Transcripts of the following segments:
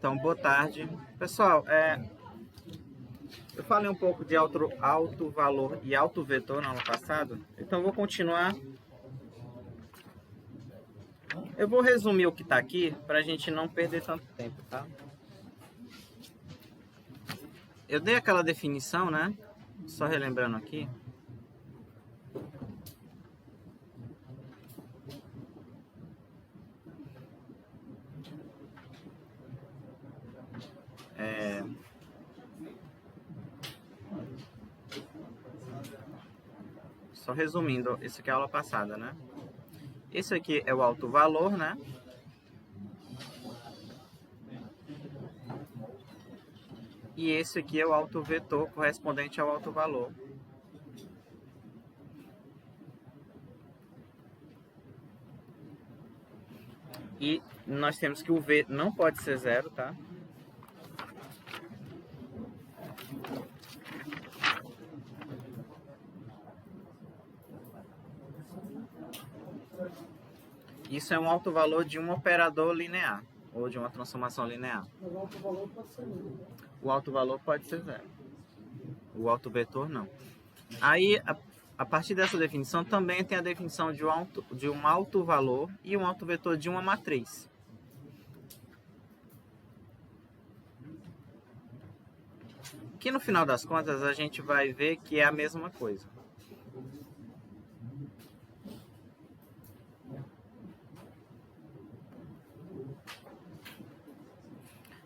Então, boa tarde. Pessoal, eu falei um pouco de alto valor e alto vetor no ano passado, então vou continuar. Eu vou resumir o que está aqui para a gente não perder tanto tempo, tá? Eu dei aquela definição, né? Só relembrando aqui. Só resumindo, isso aqui é a aula passada, né? Esse aqui é o alto valor, né? E esse aqui é o alto vetor correspondente ao alto valor. E nós temos que o V não pode ser zero, tá? Isso é um alto valor de um operador linear, ou de uma transformação linear. Mas o alto valor pode ser zero. O alto valor pode ser zero. O alto vetor não. Aí, a partir dessa definição, também tem a definição de um alto valor e um alto vetor de uma matriz. Que no final das contas a gente vai ver que é a mesma coisa.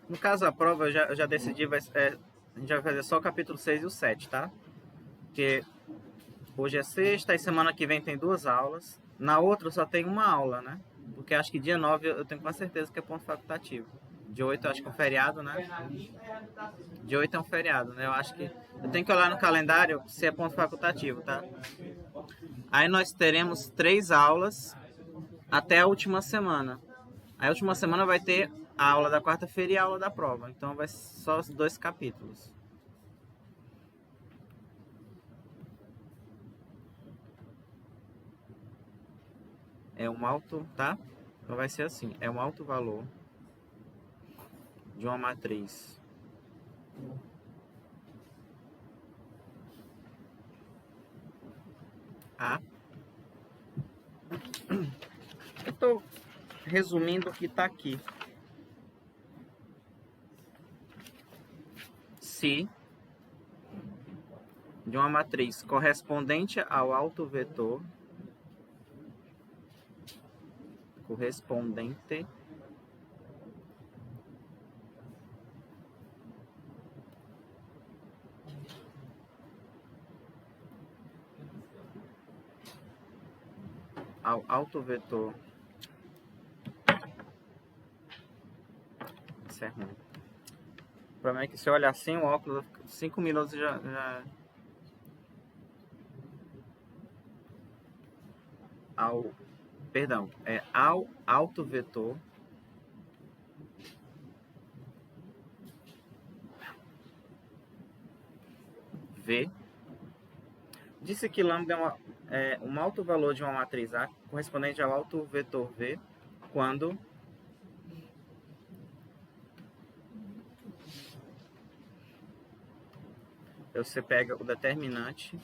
No caso da prova, eu já decidi, a gente vai fazer só o capítulo 6 e o 7, tá? Porque hoje é sexta e semana que vem tem 2 aulas. Na outra só tem uma aula, né? Porque acho que dia 9 eu tenho quase certeza que é ponto facultativo. Dia 8 eu acho que é um feriado, né? Dia 8 é um feriado, né? Eu acho que... Eu tenho que olhar no calendário se é ponto facultativo, tá? Aí nós teremos 3 aulas até a última semana. Aí a última semana vai ter a aula da quarta-feira e a aula da prova. Então vai ser só os 2 capítulos. É um alto, tá? Então vai ser assim, é um alto valor de uma matriz A. Eu estou resumindo o que está aqui. Se de uma matriz correspondente ao alto vetor correspondente ao alto vetor. Isso é ruim. O problema é que se eu olhar sem o óculos, 5 minutos já... ao alto vetor V. Disse que lambda é um alto valor de uma matriz A correspondente ao alto vetor V quando você pega o determinante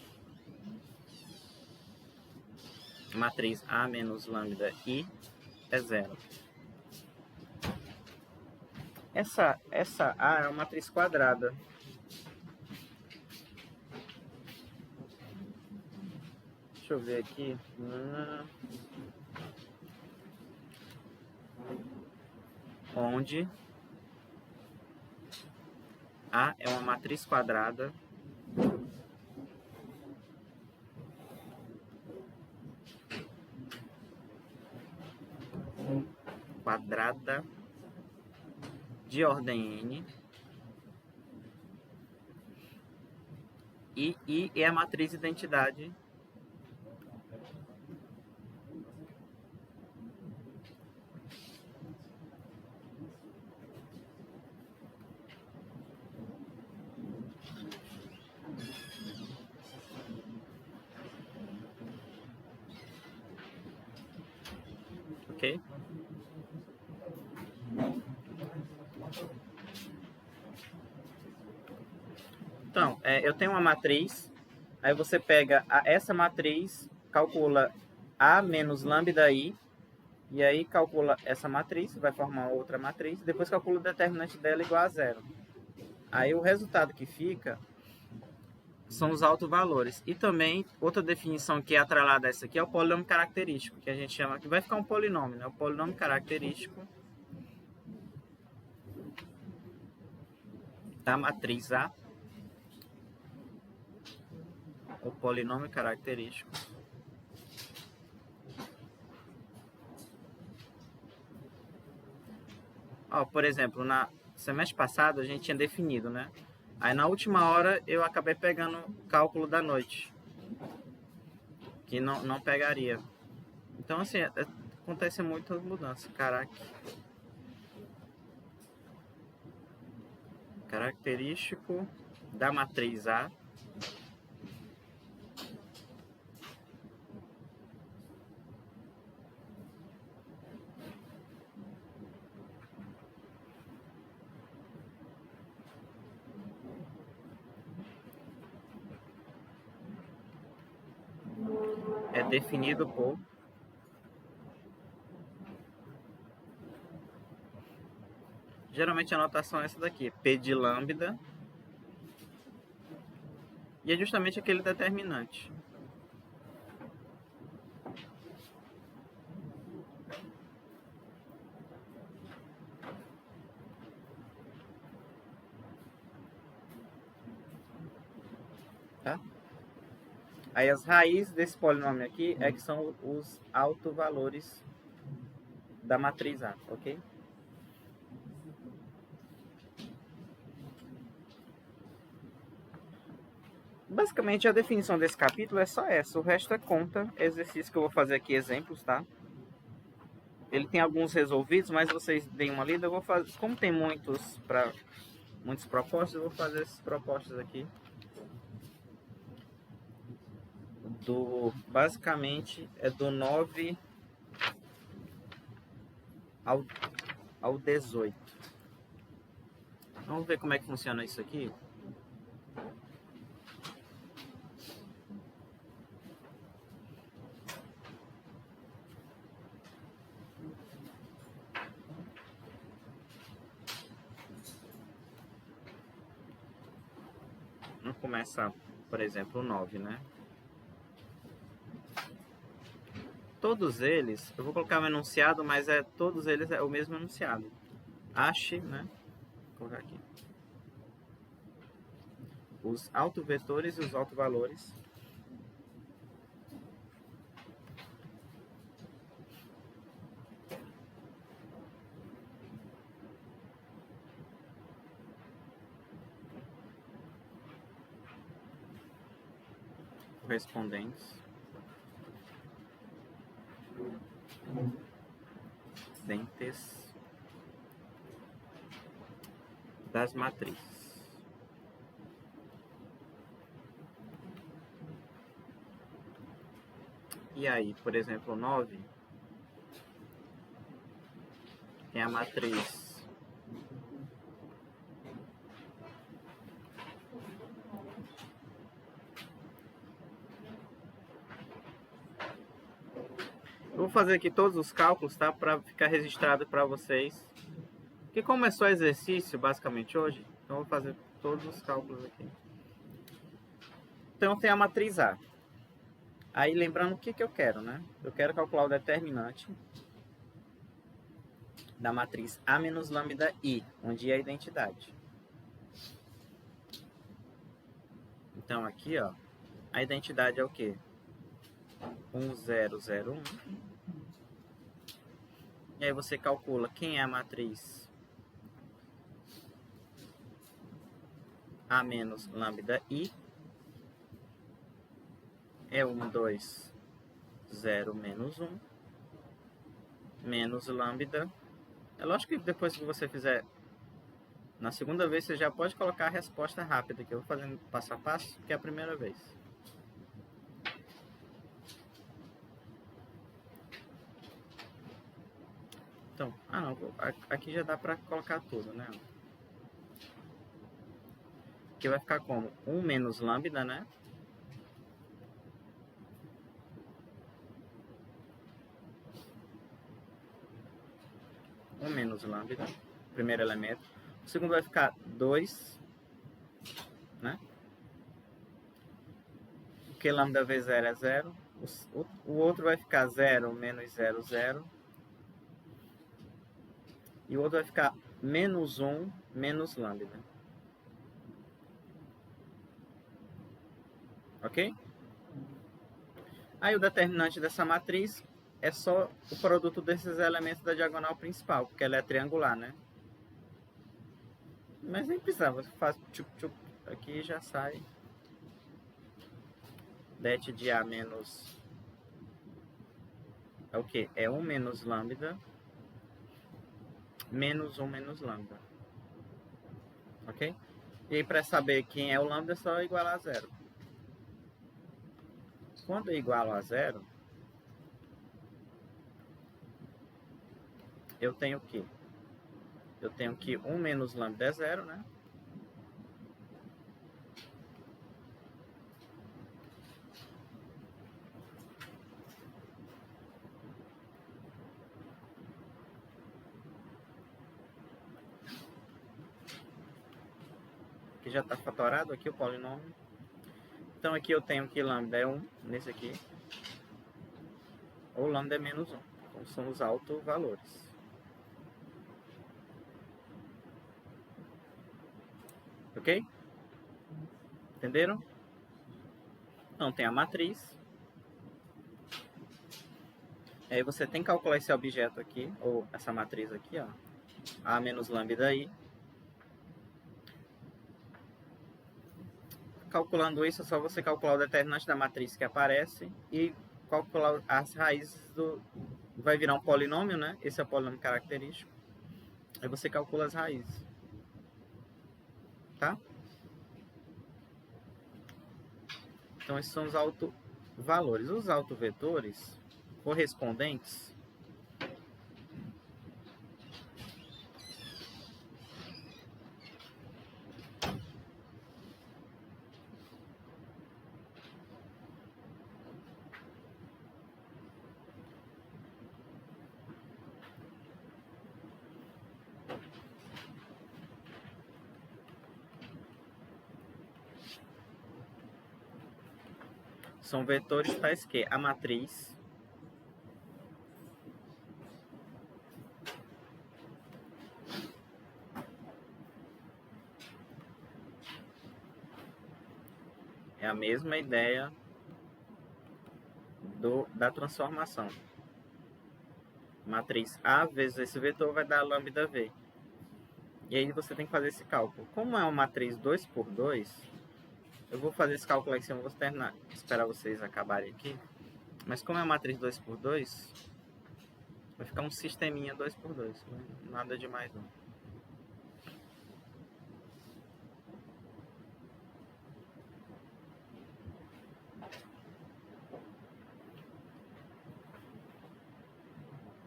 matriz A menos lambda I é zero. Essa A é uma matriz quadrada. Deixa eu ver aqui. Onde A é uma matriz quadrada de ordem n e I é a matriz identidade ok? Então, eu tenho uma matriz, aí você pega essa matriz, calcula A menos lambda I, e aí calcula essa matriz, vai formar outra matriz, depois calcula o determinante dela igual a zero. Aí o resultado que fica são os autovalores. E também, outra definição que é atrelada a essa aqui é o polinômio característico, que a gente chama, que vai ficar um polinômio, né? O polinômio característico da matriz A, o polinômio característico por exemplo, na semestre passado a gente tinha definido, né? Aí na última hora eu acabei pegando cálculo da noite, que não pegaria. Então assim, acontece muitas mudanças. Caraca. Característico da matriz A. É definido por geralmente a notação é essa daqui, P de lambda, e é justamente aquele determinante. Tá? Aí as raízes desse polinômio aqui é que são os autovalores da matriz A, ok? Basicamente a definição desse capítulo é só essa, o resto é conta, exercício que eu vou fazer aqui, exemplos, tá? Ele tem alguns resolvidos, mas vocês deem uma lida, eu vou fazer, como tem muitos propostos, eu vou fazer essas propostas aqui. Basicamente é do 9 ao 18. Vamos ver como é que funciona isso aqui. Vamos começar, por exemplo, o 9, né? Todos eles, eu vou colocar um enunciado, mas todos eles é o mesmo enunciado. Ache, né? Vou colocar aqui. Os autovetores e os autovalores correspondentes das matrizes. E aí, por exemplo, 9 tem a matriz eu vou fazer aqui todos os cálculos, tá? Para ficar registrado para vocês. Que como é só exercício, basicamente, hoje, então eu vou fazer todos os cálculos aqui. Então tem a matriz A. Aí lembrando o que eu quero, né? Eu quero calcular o determinante da matriz A menos lambda I, onde é a identidade. Então aqui, ó, a identidade é o quê? 1001. E aí você calcula quem é a matriz A menos lambda I. É 1, 2, 0 menos 1. Menos lambda. É lógico que depois que você fizer na segunda vez, você já pode colocar a resposta rápida, que eu vou fazendo passo a passo, que é a primeira vez. Então, não, aqui já dá para colocar tudo, né? Aqui vai ficar como 1 menos lambda, né? Menos lambda, primeiro elemento. O segundo vai ficar 2, né? Porque lambda vezes 0 é 0. O outro vai ficar 0 menos 0, 0. E o outro vai ficar menos 1 menos lambda. Ok? Aí o determinante dessa matriz é só o produto desses elementos da diagonal principal, porque ela é triangular, né? Mas nem precisava, você faz tchup aqui e já sai. Det de A menos... É o quê? É 1 menos lambda menos 1 menos lambda. Ok? E aí, para saber quem é o lambda, é só igualar a 0. Quando eu igualo a 0, eu tenho o quê? Eu tenho que 1 menos lambda é 0, né? Que já está fatorado aqui o polinômio. Então aqui eu tenho que lambda é 1, nesse aqui. Ou lambda é menos 1. Então são os autovalores. Ok? Entenderam? Então tem a matriz. Aí você tem que calcular esse objeto aqui, ou essa matriz aqui, ó. A menos lambda aí. Calculando isso, é só você calcular o determinante da matriz que aparece e calcular as raízes do... Vai virar um polinômio, né? Esse é o polinômio característico. Aí você calcula as raízes. Tá? Então, esses são os autovalores. Os autovetores correspondentes são vetores tais que a matriz é a mesma ideia da transformação. Matriz A vezes esse vetor vai dar lambda V. E aí você tem que fazer esse cálculo. Como é uma matriz 2 por 2, eu vou fazer esse cálculo aqui, eu vou terminar, esperar vocês acabarem aqui. Mas como é uma matriz 2 por 2, vai ficar um sisteminha 2 por 2. Nada demais não.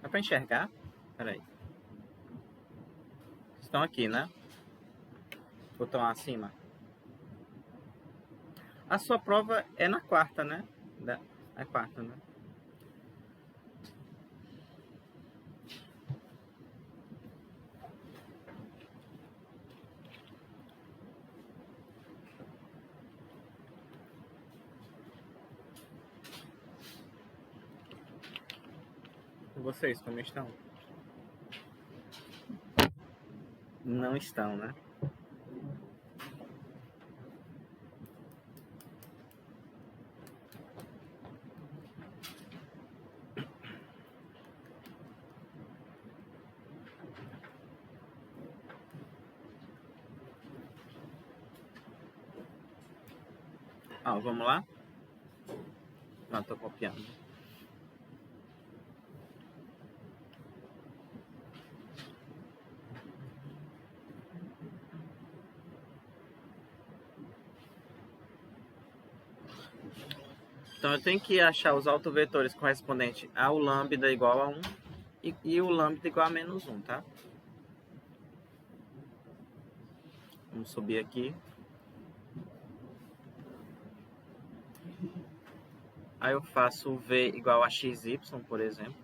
Dá pra enxergar? Peraí. Estão aqui, né? Ou estão acima? A sua prova é na quarta, né? É quarta, né? E vocês, como estão? Não estão, né? Ah, vamos lá? Não, tô copiando. Então eu tenho que achar os autovetores correspondentes ao lambda igual a 1 e o lambda igual a menos 1, tá? Vamos subir aqui. Aí eu faço V igual a XY, por exemplo.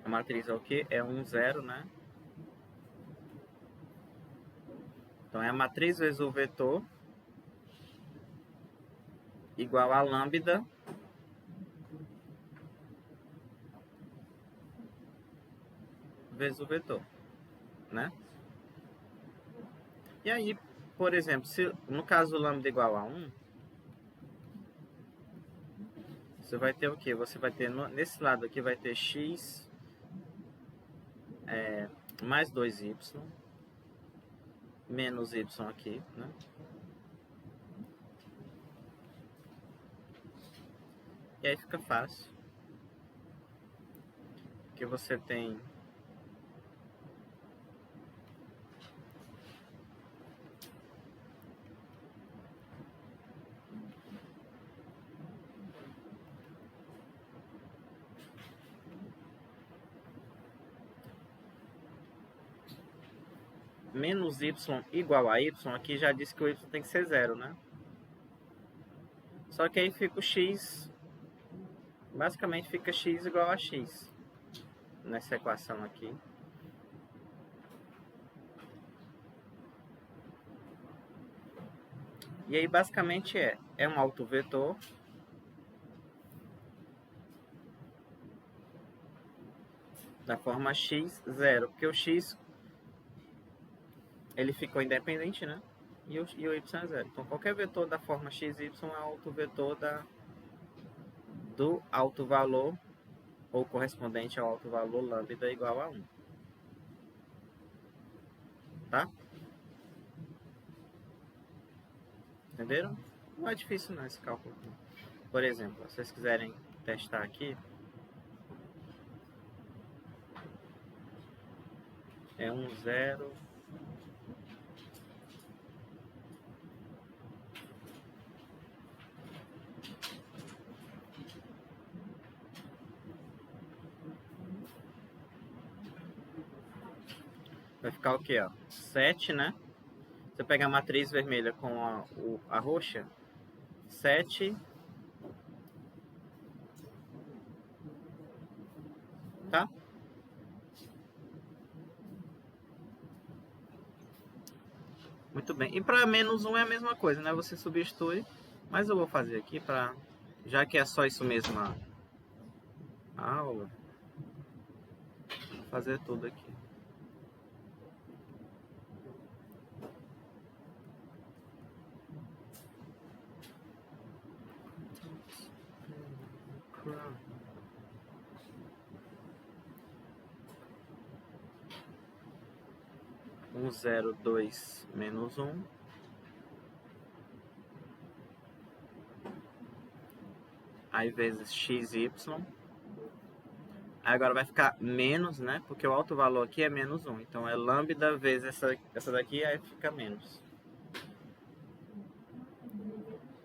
A matriz é o quê? É 1, 0, né? Então é a matriz vezes o vetor igual a lambda vezes o vetor, né? E aí, por exemplo, se no caso lambda igual a 1, você vai ter o quê? Você vai ter, nesse lado aqui, vai ter x mais 2y menos y aqui, né? E aí fica fácil. Porque você tem menos y igual a y, aqui já disse que o y tem que ser 0, né? Só que aí fica o x, basicamente fica x igual a x nessa equação aqui. E aí basicamente é um autovetor da forma x, 0, porque o x ele ficou independente, né? E o y é 0. Então qualquer vetor da forma x, y é um autovetor do alto valor ou correspondente ao alto valor lambda igual a 1. Tá? Entenderam? Não é difícil não esse cálculo. Por exemplo, se vocês quiserem testar aqui, é 1, 0. Vai ficar o quê? Ó? 7, né? Você pega a matriz vermelha com a roxa, 7, tá? Muito bem. E para menos 1 é a mesma coisa, né? Você substitui, mas eu vou fazer aqui para, já que é só isso mesmo a aula, vou fazer tudo aqui. Um, 0, 2, menos 1. Aí vezes xy. Aí agora vai ficar menos, né? Porque o alto valor aqui é menos 1. Então é lambda vezes essa daqui, aí fica menos.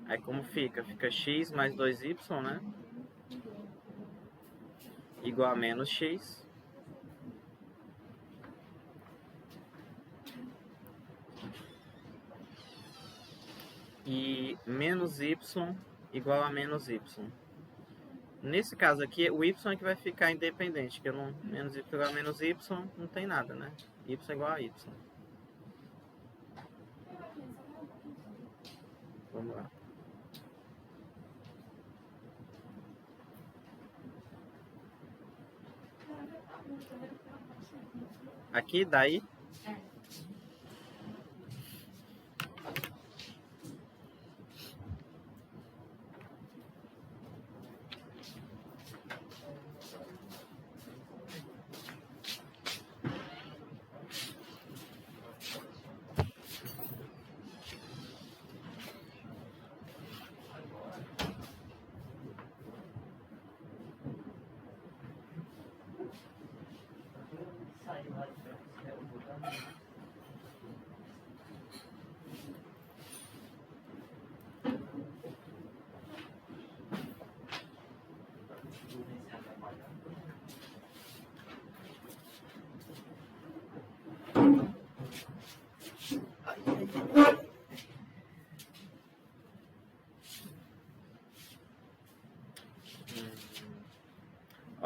Aí como fica? Fica x mais 2y, né? Igual a menos x. E menos y igual a menos y. Nesse caso aqui, o y é que vai ficar independente, que eu não, menos y igual a menos y, não tem nada, né? Y igual a y. Vamos lá. Aqui, daí,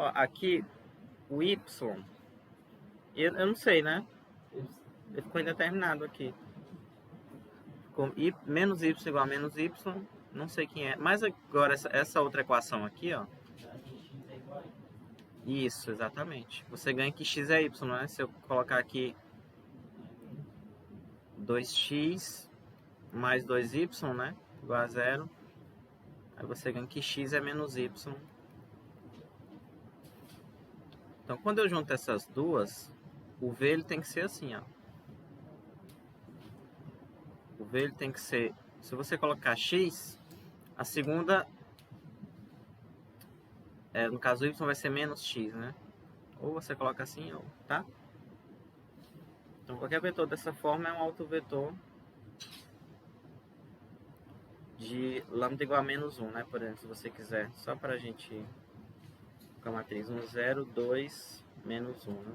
Ó, aqui, o y, eu não sei, né? Ele ficou indeterminado aqui. Com y, menos y igual a menos y, não sei quem é. Mas agora, essa outra equação aqui, ó. Isso, exatamente. Você ganha que x é y, né? Se eu colocar aqui 2x mais 2y, né? Igual a 0. Aí você ganha que x é menos y. Então, quando eu junto essas duas, o v ele tem que ser assim, ó. O v ele tem que ser... Se você colocar x, a segunda... no caso, y vai ser menos x, né? Ou você coloca assim, ou... Tá? Então, qualquer vetor dessa forma é um autovetor de lambda igual a menos 1, né? Por exemplo, se você quiser. Só para a gente... Com a matriz 1, 0, 2, menos 1, né?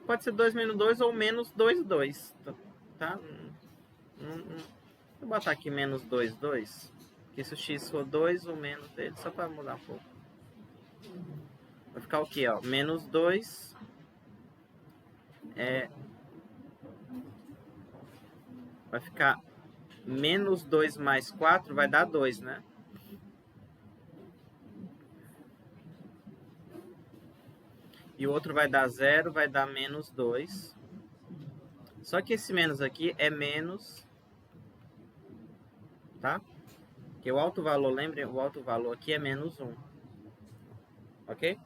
Pode ser 2 menos 2 ou menos 2, 2. Tá? Vou botar aqui menos 2, 2. Que se o x for 2, o menos dele, só para mudar um pouco. Vai ficar o quê? Ó? Menos 2 vai ficar menos 2 mais 4 vai dar 2, né? E o outro vai dar 0, vai dar menos 2. Só que esse menos aqui é menos, tá? Porque o alto valor, lembrem, o alto valor aqui é menos 1. Ok?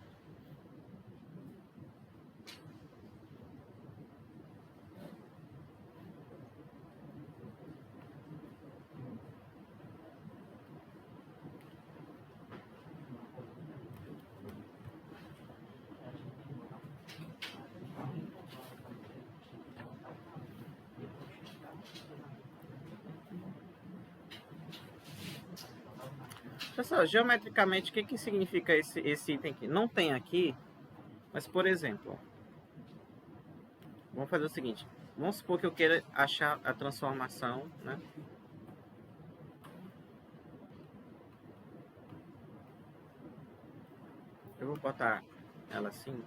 Pessoal, geometricamente, o que significa esse item aqui? Não tem aqui, mas, por exemplo, vamos fazer o seguinte. Vamos supor que eu queira achar a transformação, né? Eu vou botar ela assim.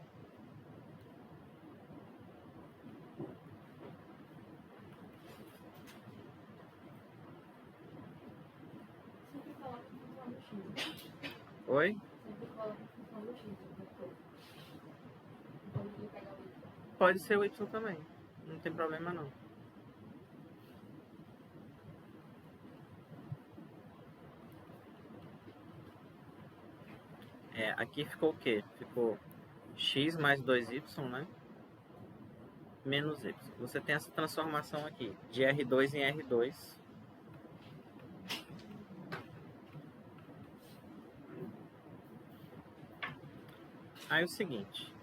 Oi? Pode ser o y também. Não tem problema não. Aqui ficou o quê? Ficou x mais 2y, né? Menos y. Você tem essa transformação aqui, de R2 em R2. Aí é o seguinte.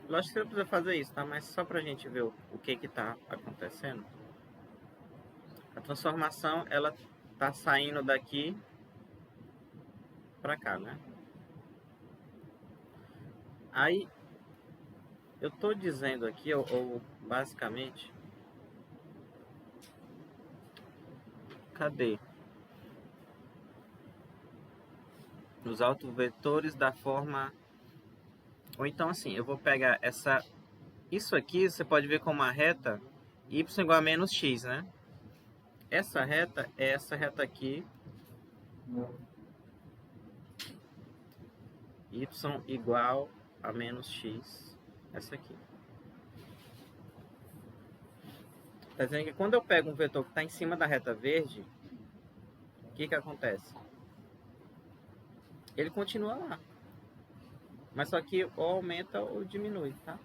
Lógico que você não precisa fazer isso, tá? Mas só pra gente ver o que que tá acontecendo. A transformação, ela tá saindo daqui pra cá, né? Aí, eu tô dizendo aqui, ou basicamente... Cadê? Os autovetores da forma... Ou então assim, eu vou pegar essa... Isso aqui, você pode ver como uma reta y igual a menos x, né? Essa reta é essa reta aqui. Y igual a menos x. Essa aqui. Tá dizendo que quando eu pego um vetor que está em cima da reta verde, o que que acontece? Ele continua lá. Mas só que ou aumenta ou diminui, tá?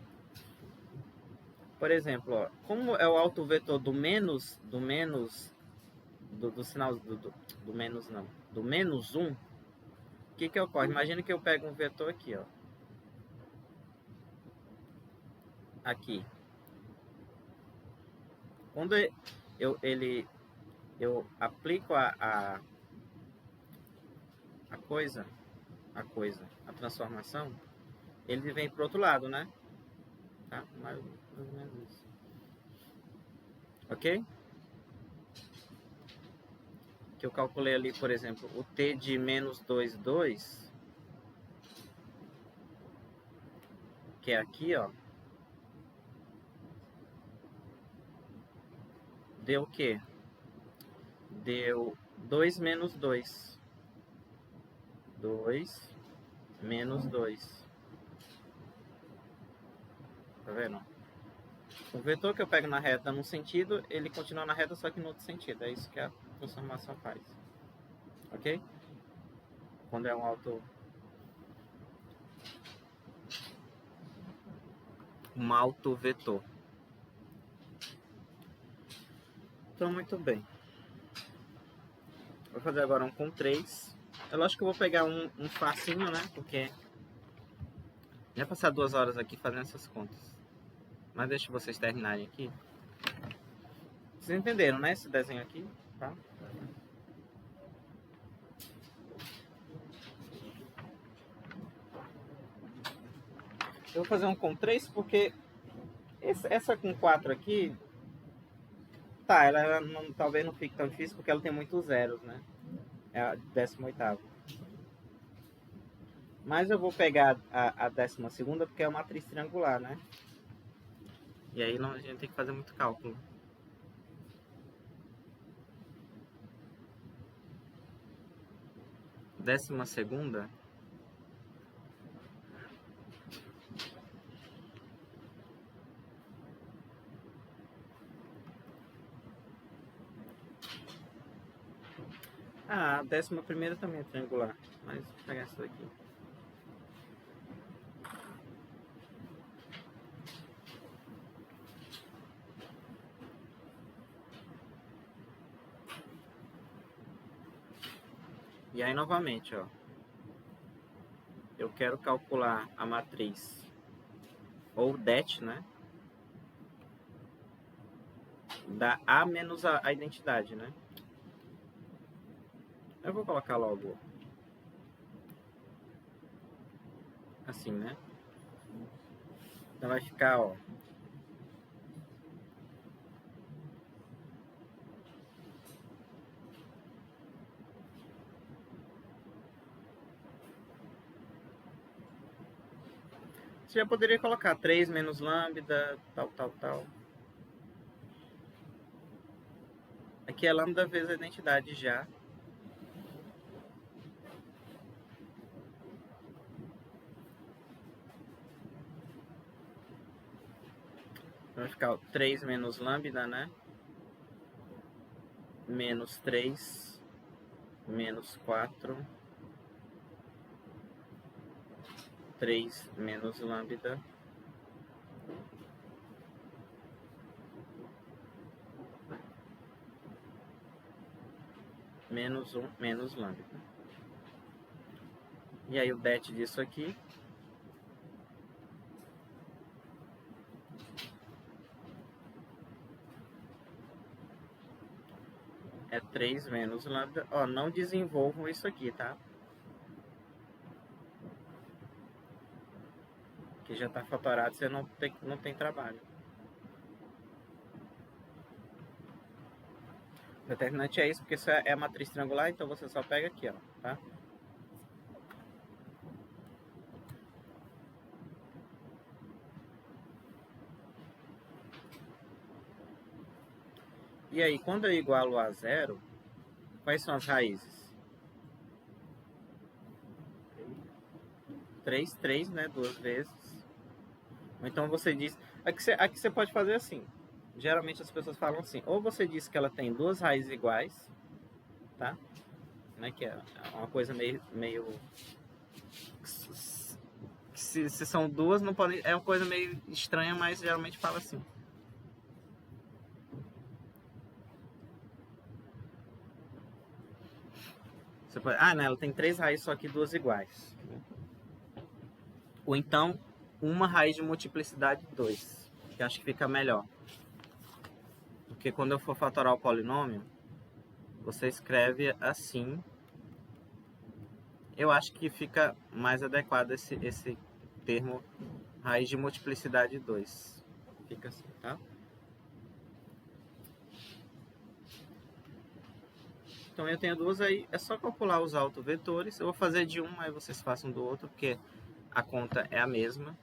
Por exemplo, ó, como é o autovetor do menos, do sinal, do menos não, do menos 1, o que que ocorre? Imagina que eu pego um vetor aqui, ó. Aqui. Quando eu aplico a coisa, a transformação, ele vem pro outro lado, né? Tá? Mais ou menos isso. Ok? Que eu calculei ali, por exemplo, o t de menos 2, 2, que é aqui, ó. Deu o quê? Deu 2 menos 2. 2 menos 2. Tá vendo? O vetor que eu pego na reta num sentido, ele continua na reta, só que no outro sentido. É isso que a transformação faz. Ok? Quando é um autovetor. Então, muito bem. Vou fazer agora um com 3. É lógico que eu vou pegar um facinho, né? Porque já passar 2 horas aqui fazendo essas contas. Mas deixa vocês terminarem aqui. Vocês entenderam, né? Esse desenho aqui, tá? Eu vou fazer um com 3 porque essa com 4 aqui, tá, ela não, talvez não fique tão difícil porque ela tem muitos zeros, né? É a 18ª. Mas eu vou pegar a 12ª porque é uma matriz triangular, né? E aí a gente tem que fazer muito cálculo. Décima segunda. Ah, a 11ª também é triangular. Mas vou pegar essa daqui. E aí novamente, ó. Eu quero calcular a matriz. Ou det, né? Da A menos a identidade, né? Eu vou colocar logo assim, né? Então vai ficar, ó. Você já poderia colocar 3 menos lambda, tal, tal, tal. Aqui é lambda vezes a identidade já. Vai ficar 3 menos lambda, né? Menos 3, menos 4, 3 menos lambda, menos 1 menos lambda. E aí o det disso aqui é 3 menos lambda. Ó, não desenvolvam isso aqui, tá? Que já está fatorado, você não tem trabalho. O determinante é isso, porque isso é a matriz triangular, então você só pega aqui, ó, tá? E aí, quando eu igualo a zero, quais são as raízes? 3, 3, né? 2 vezes. Ou então você diz... Aqui você pode fazer assim. Geralmente as pessoas falam assim. Ou você diz que ela tem duas raízes iguais, tá? Né? Que é uma coisa meio se são duas, não pode... É uma coisa meio estranha, mas geralmente fala assim. Você pode... Ah, não, ela tem 3 raízes, só que duas iguais. Ou então, uma raiz de multiplicidade de 2. Que acho que fica melhor. Porque quando eu for fatorar o polinômio, você escreve assim. Eu acho que fica mais adequado esse termo raiz de multiplicidade 2. Fica assim, tá? Então eu tenho duas aí, é só calcular os autovetores. Eu vou fazer de um, aí vocês façam do outro, porque a conta é a mesma.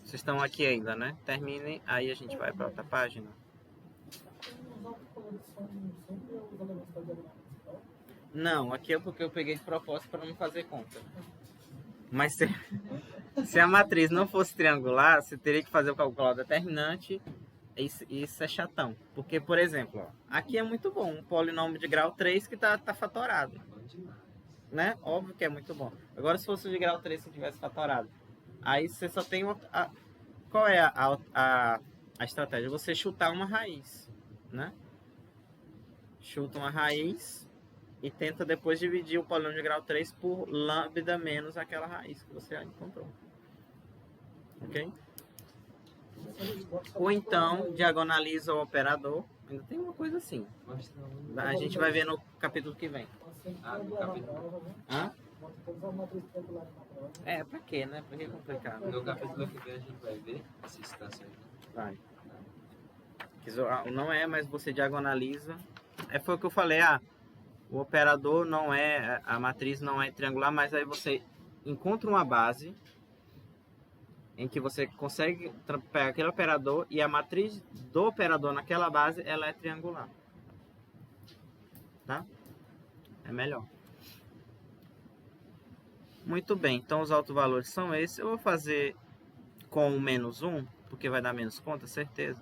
Vocês estão aqui ainda, né? Terminem, aí a gente vai para outra página. Não, aqui é porque eu peguei de propósito para não fazer conta. Mas se a matriz não fosse triangular, você teria que fazer o cálculo determinante. Isso é chatão. Porque, por exemplo, ó, aqui é muito bom. Um polinômio de grau 3 que tá fatorado. Né? Óbvio que é muito bom. Agora, se fosse de grau 3 que tivesse fatorado, aí você só tem uma... Qual é a estratégia? Você chutar uma raiz, né? Chuta uma raiz e tenta depois dividir o polinômio de grau 3 por lambda menos aquela raiz que você encontrou. Ok? Ou então, diagonaliza o operador. Ainda tem uma coisa assim. A gente vai ver no capítulo que vem. No capítulo. Hã? Pra quê, né? Pra que complicar? No capítulo que vem a gente vai ver essas situações. Vai. Não é, mas você diagonaliza. Foi o que eu falei, o operador não é, a matriz não é triangular, mas aí você encontra uma base em que você consegue pegar aquele operador e a matriz do operador naquela base, ela é triangular. Tá? É melhor. Muito bem, então os autovalores são esses. Eu vou fazer com o menos 1, porque vai dar menos conta, certeza.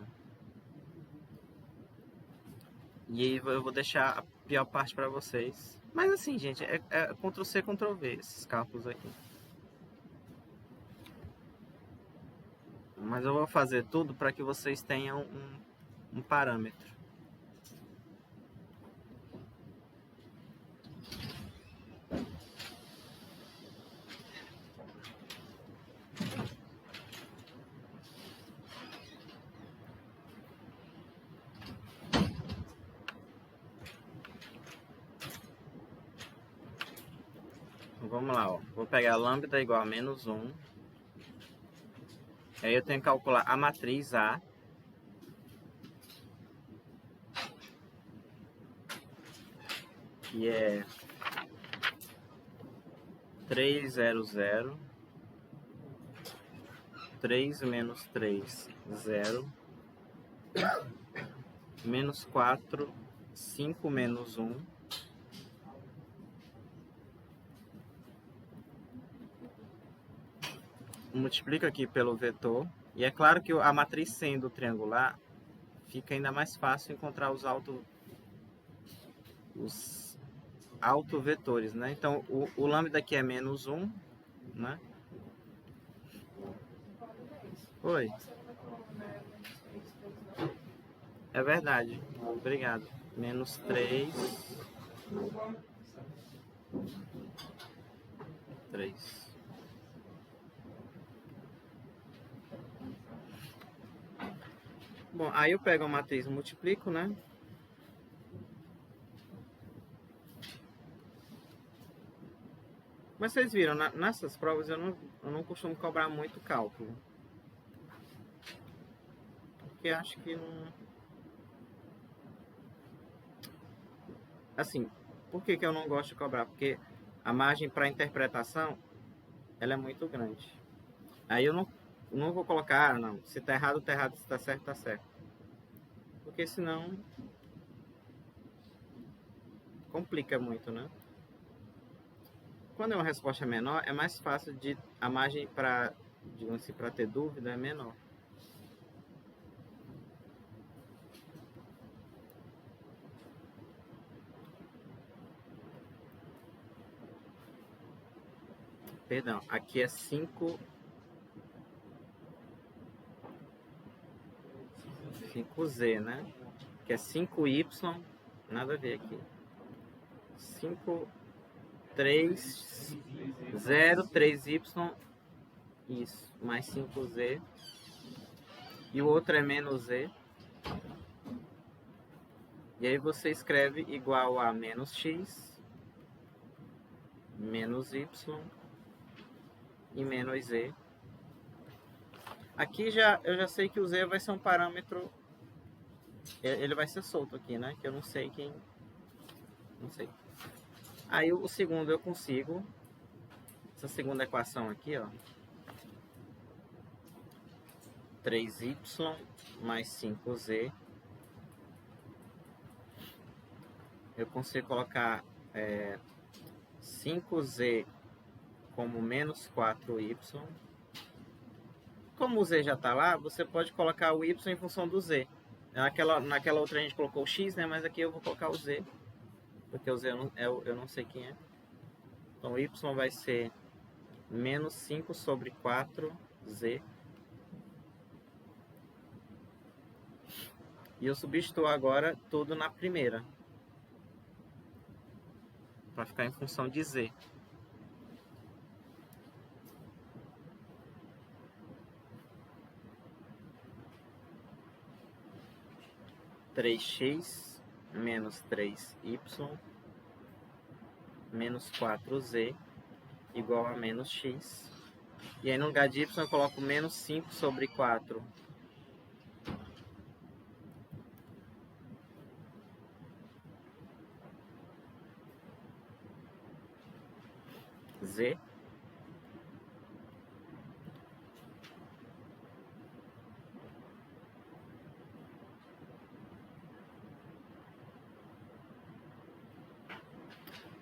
E aí eu vou deixar a pior parte para vocês. Mas assim, gente, é Ctrl+C, Ctrl+V esses cálculos aqui. Mas eu vou fazer tudo para que vocês tenham um parâmetro. Vamos lá, ó. Vou pegar lambda igual a menos 1. Aí eu tenho que calcular a matriz A. Que é 300, 3 menos 3, 0, menos 4, 5 menos 1. Multiplica aqui pelo vetor. E é claro que a matriz sendo triangular, fica ainda mais fácil encontrar os autovetores, né? Então, o lambda aqui é menos 1, né? Oi. É verdade. Obrigado. Menos 3. 3. Bom, aí eu pego a matriz e multiplico, né? Mas vocês viram, nessas provas eu não costumo cobrar muito cálculo. Porque acho que não... Assim, por que eu não gosto de cobrar? Porque a margem para interpretação, ela é muito grande. Aí eu não vou colocar, não, se tá errado, tá errado, se tá certo, tá certo. Porque senão complica muito, né? Quando é uma resposta menor, é mais fácil de a margem para, digamos assim, para ter dúvida é menor. Perdão, aqui é 5 5Z, né? Que é 5Y, nada a ver aqui. 5, 3, 0, 3Y, isso, mais 5Z. e o outro é menos z. E aí você escreve igual a menos x, menos y e menos z. Aqui eu já sei que o z vai ser um parâmetro, ele vai ser solto aqui, né? Que eu não sei quem, não sei. Aí o segundo eu consigo, essa segunda equação aqui, ó, 3y mais 5z, eu consigo colocar 5z como menos 4y. Como o z já está lá, você pode colocar o y em função do z. Naquela outra a gente colocou o x, né? Mas aqui eu vou colocar o z, porque o z eu não sei quem é. Então, y vai ser menos 5 sobre 4z. E eu substituo agora tudo na primeira, para ficar em função de z. Três x menos 3y menos 4z igual a menos x. E aí no lugar de y eu coloco menos 5 sobre 4 z.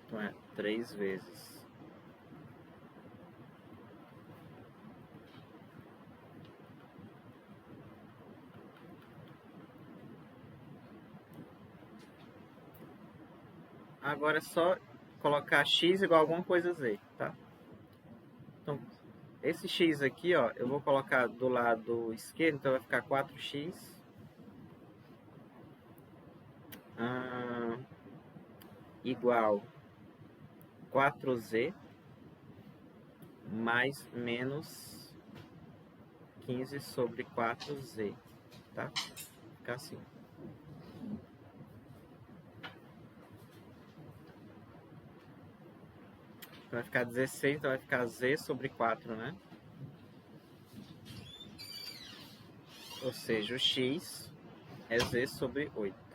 Então é 3 vezes agora é só colocar x igual a alguma coisa z, tá? Então, esse x aqui, ó, eu vou colocar do lado esquerdo, então vai ficar 4x igual 4z mais menos 15 sobre 4z, tá? Fica assim. Então vai ficar 16, então vai ficar z sobre 4, né? Ou seja, o x é z sobre 8.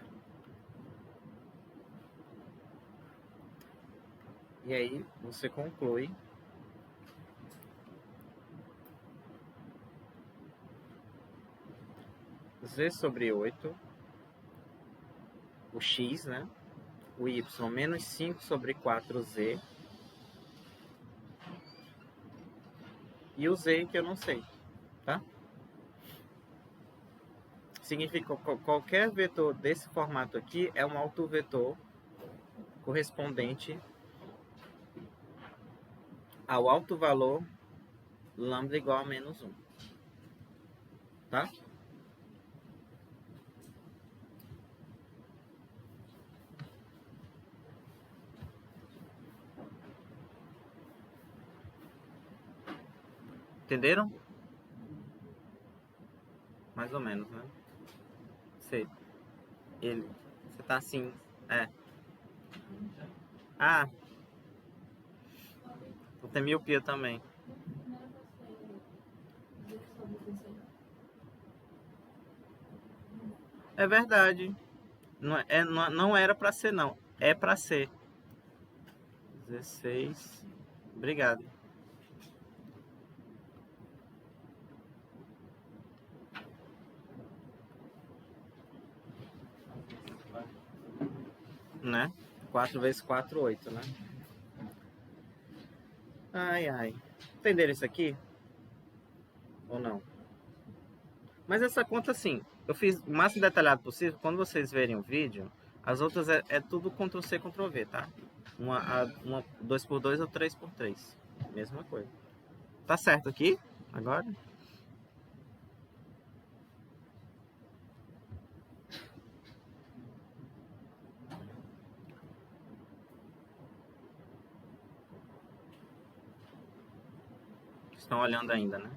E aí você conclui z sobre 8, o x, né? O y menos 5 sobre 4z e o z que eu não sei, tá? Significa que qualquer vetor desse formato aqui é um autovetor correspondente ao alto valor lambda igual a menos 1, tá? Entenderam? Mais ou menos, né? Você tá assim, Ah, tem miopia também. É verdade. Não era pra ser, não. É pra ser. 16. Obrigado. Né? 4 vezes 4, 8, né? Ai, ai. Entenderam isso aqui? Ou não? Mas essa conta, assim, eu fiz o máximo detalhado possível. Quando vocês verem o vídeo, as outras é tudo Ctrl+C, Ctrl+V, tá? Uma 2x2 ou 3x3. Mesma coisa. Tá certo aqui? Agora? Estão olhando ainda, né?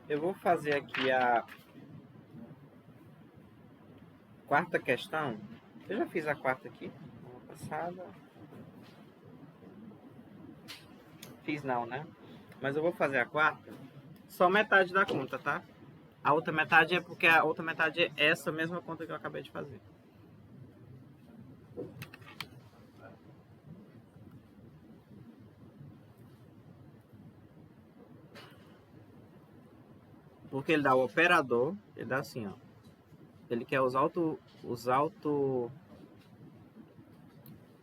Eu vou fazer aqui a quarta questão. Eu já fiz a quarta aqui, semana passada. Fiz não, né? Mas eu vou fazer a quarta. Só metade da conta, tá? A outra metade é porque a outra metade é essa mesma conta que eu acabei de fazer. Porque ele dá o operador, ele dá assim, ó. Ele quer os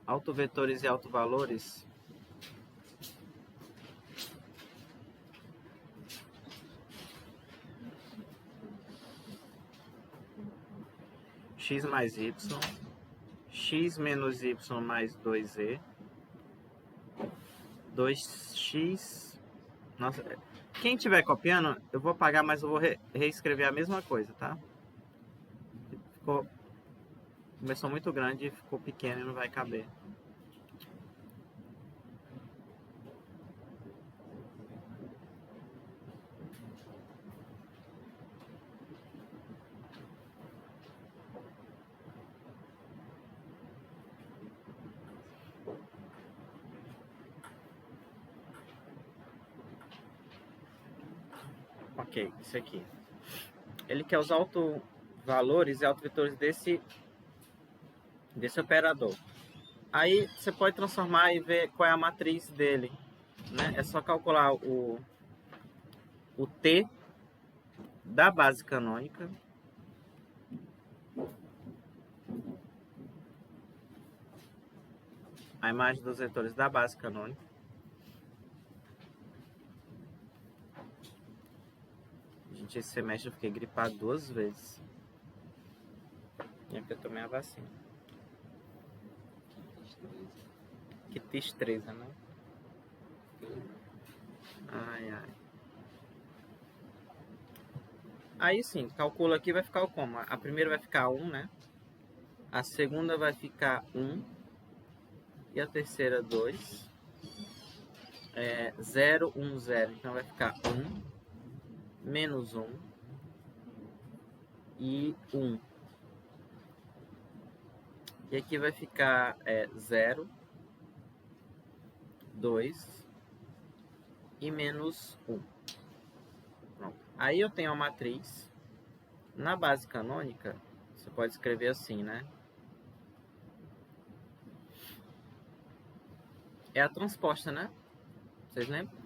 autovetores e autovalores. X mais Y, x menos y mais 2e, 2x... Nossa, quem estiver copiando, eu vou apagar, mas eu vou reescrever a mesma coisa, tá? Começou muito grande, ficou pequeno e não vai caber. Ok, isso aqui. Ele quer os autovalores e autovetores desse operador. Aí você pode transformar e ver qual é a matriz dele, né? É só calcular o T da base canônica a imagem dos vetores da base canônica. Gente, esse semestre eu fiquei gripado 2 vezes. E é porque eu tomei a vacina. Que tristeza, né? Ai, ai. Aí sim, calcula aqui, vai ficar como? A primeira vai ficar 1, né? A segunda vai ficar 1. E a terceira 2. 0, 1, 0. Então vai ficar 1, menos 1 e 1. E aqui vai ficar 0, 2 e menos 1. Pronto. Aí eu tenho a matriz. Na base canônica, você pode escrever assim, né? É a transposta, né? Vocês lembram?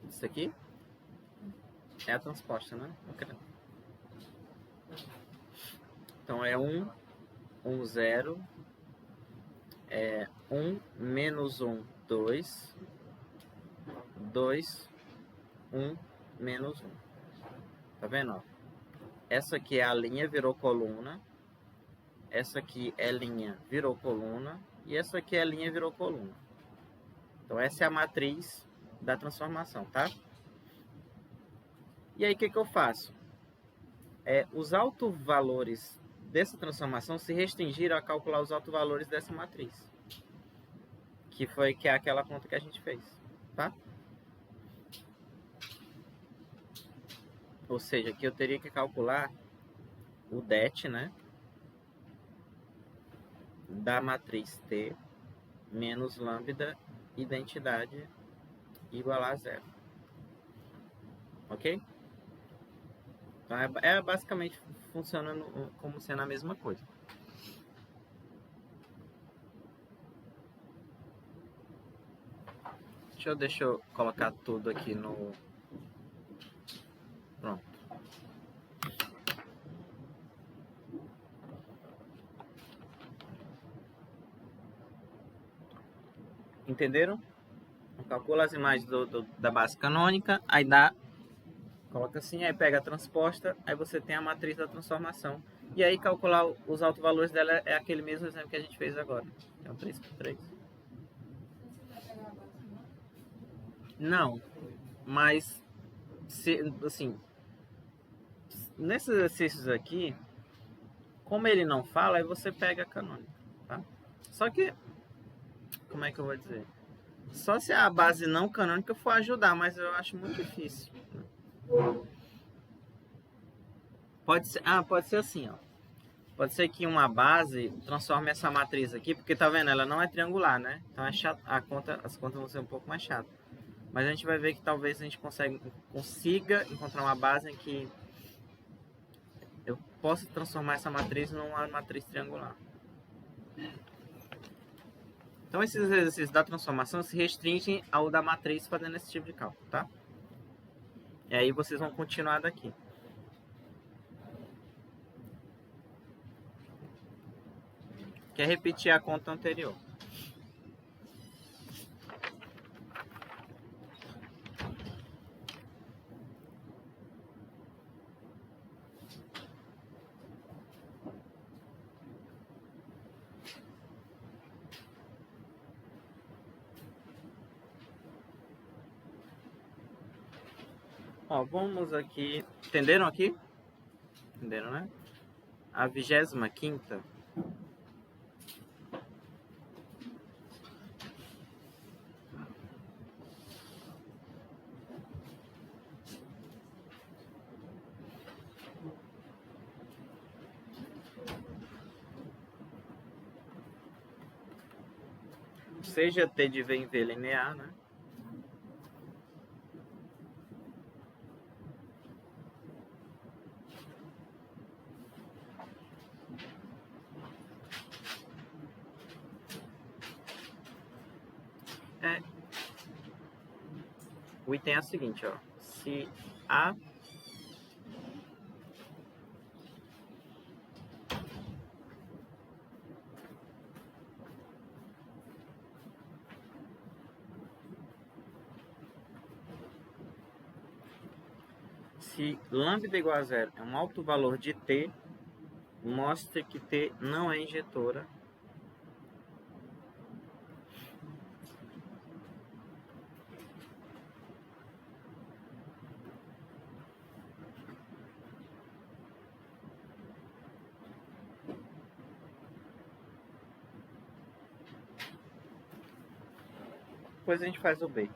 Isso aqui é a transposta, né? Então é 1, 1, 0. 1, menos 1, 2. 2, 1, menos 1. Tá vendo? Essa aqui é a linha, virou coluna. Essa aqui é linha, virou coluna. E essa aqui é a linha, virou coluna. Então essa é a matriz da transformação, tá? E aí o que eu faço? Os autovalores dessa transformação se restringiram a calcular os autovalores dessa matriz. Que é aquela conta que a gente fez, tá? Ou seja, aqui eu teria que calcular o det, né? Da matriz T menos lambda identidade igual a 0. Ok? Então basicamente funcionando como sendo a mesma coisa. Deixa eu colocar tudo aqui no... Pronto. Entenderam? Calcula as imagens da base canônica, aí dá, coloca assim, aí pega a transposta, aí você tem a matriz da transformação. E aí calcular os autovalores dela é aquele mesmo exemplo que a gente fez agora. É um 3 por 3. Não, mas assim, nesses exercícios aqui, como ele não fala, aí você pega a canônica, tá? Só que, como é que eu vou dizer? Só se a base não canônica for ajudar, mas eu acho muito difícil. Pode ser assim, ó. Pode ser que uma base transforme essa matriz aqui, porque tá vendo, ela não é triangular, né? Então é chato, as contas vão ser um pouco mais chatas. Mas a gente vai ver que talvez a gente consiga encontrar uma base em que eu possa transformar essa matriz numa matriz triangular. Então esses exercícios da transformação se restringem ao da matriz fazendo esse tipo de cálculo, tá? E aí vocês vão continuar daqui. Quer repetir a conta anterior. Ó, vamos aqui. Entenderam aqui? Entenderam, né? A 25ª. Seja T de V em V linear, né? O item é o seguinte, ó. Se A se lambda igual a zero é um alto valor de T, mostre que T não é injetora. Depois a gente faz o B.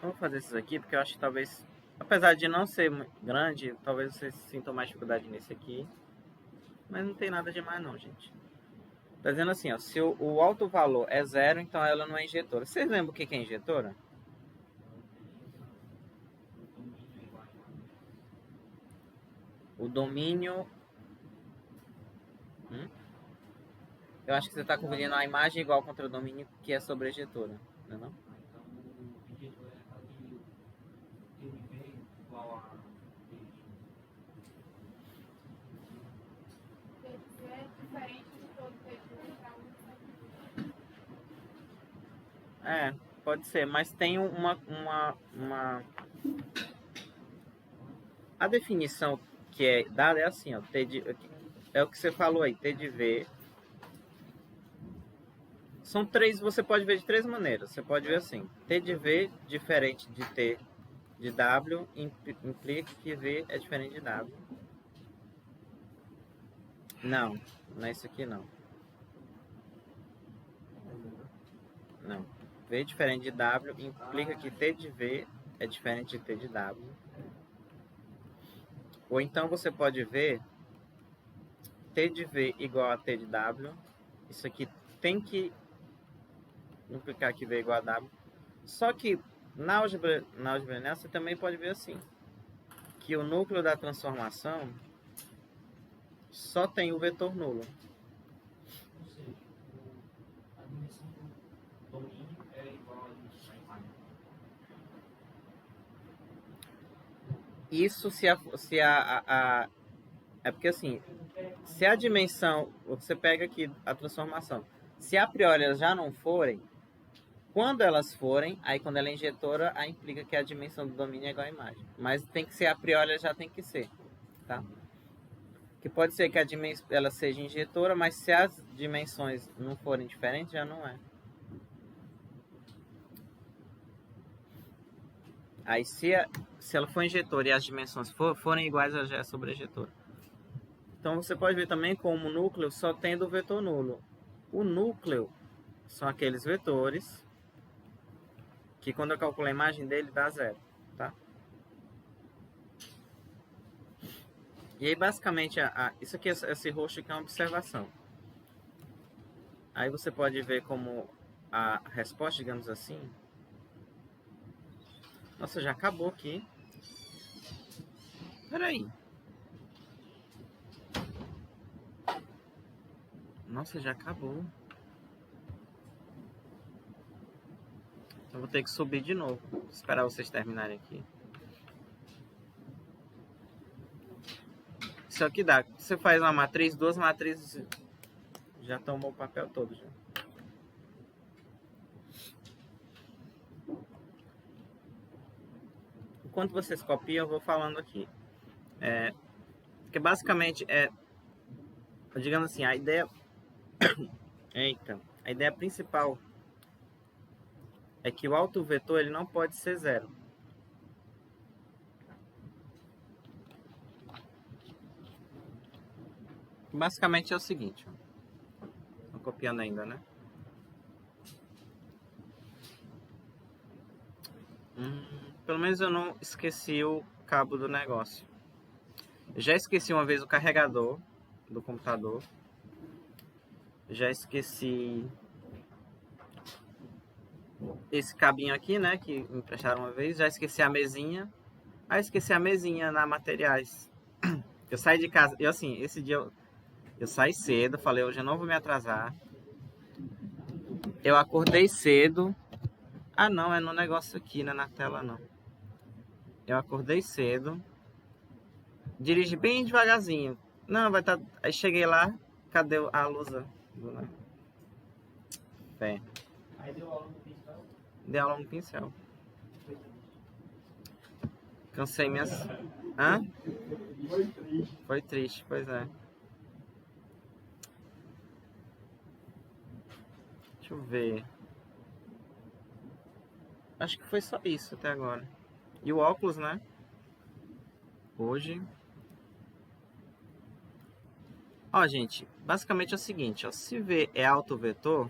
Vamos fazer esses aqui, porque eu acho que talvez, apesar de não ser grande, talvez vocês sintam mais dificuldade nesse aqui. Mas não tem nada demais não, gente. Tá dizendo assim, ó, se o alto valor é zero, então ela não é injetora. Vocês lembram o que é injetora? O domínio... Eu acho que você está confundindo a imagem igual contra o domínio que é sobre a injetora, não é não? É, pode ser, mas tem a definição que é dada é assim, ó, é o que você falou aí, T de V. São três, você pode ver de três maneiras. Você pode ver assim, T de V diferente de T de W implica que V é diferente de W. Não, não é isso aqui não. Não. V diferente de W implica que T de V é diferente de T de W. Ou então você pode ver T de V igual a T de W. Isso aqui tem que implicar que V é igual a W. Só que na álgebra linear você também pode ver assim. que o núcleo da transformação só tem o vetor nulo. A dimensão do domínio é igual à dimensão da imagem. Isso é porque assim, se a dimensão, você pega aqui a transformação, se a priori elas já não forem, quando elas forem, aí quando ela é injetora, aí implica que a dimensão do domínio é igual à imagem. Mas tem que ser a priori, ela já tem que ser, tá? Que pode ser que a dimensão ela seja injetora, mas se as dimensões não forem diferentes, já não é. Aí se ela for injetora e as dimensões forem iguais, ela já é sobrejetora. Então você pode ver também como o núcleo só tendo o vetor nulo. O núcleo são aqueles vetores que quando eu calculo a imagem dele dá zero, tá? E aí basicamente isso aqui, esse roxo aqui é uma observação. Aí você pode ver como a resposta, digamos assim. Nossa, já acabou aqui. Peraí. Nossa, já acabou. Eu vou ter que subir de novo. Esperar vocês terminarem aqui. Isso aqui dá. Você faz uma matriz, duas matrizes, já tomou o papel todo. Já. Enquanto vocês copiam, eu vou falando aqui. Porque basicamente digamos assim, a ideia... Eita. A ideia principal é que o autovetor ele não pode ser zero. Basicamente é o seguinte. Estou copiando ainda, né? Pelo menos eu não esqueci o cabo do negócio. Eu já esqueci uma vez o carregador do computador. Já esqueci esse cabinho aqui, né? Que me emprestaram uma vez. Já esqueci a mesinha. Esqueci a mesinha na materiais. Eu saí de casa. Eu assim, esse dia eu saí cedo. Falei, hoje eu não vou me atrasar. Eu acordei cedo. Ah, não, é no negócio aqui, não é na tela, não. Eu acordei cedo. Dirigi bem devagarzinho. Não, vai estar. Aí cheguei lá. Cadê a luz? Pé. Aí deu aula no pincel. Dei aula no pincel. Cansei minhas. Hã? Foi triste. Foi triste, pois é. Deixa eu ver. Acho que foi só isso até agora. E o óculos, né? Hoje. Ó, gente, basicamente é o seguinte, ó, se V é autovetor,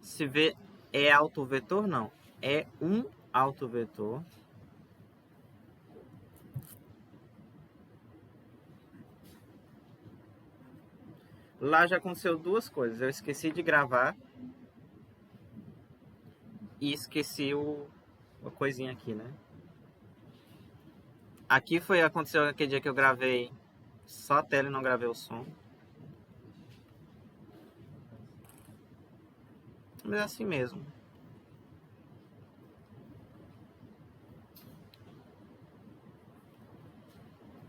se V é autovetor, não, é um autovetor. Lá já aconteceu duas coisas, eu esqueci de gravar e esqueci a coisinha aqui, né? Aqui aconteceu aquele dia que eu gravei só a tela e não gravei o som. Mas é assim mesmo.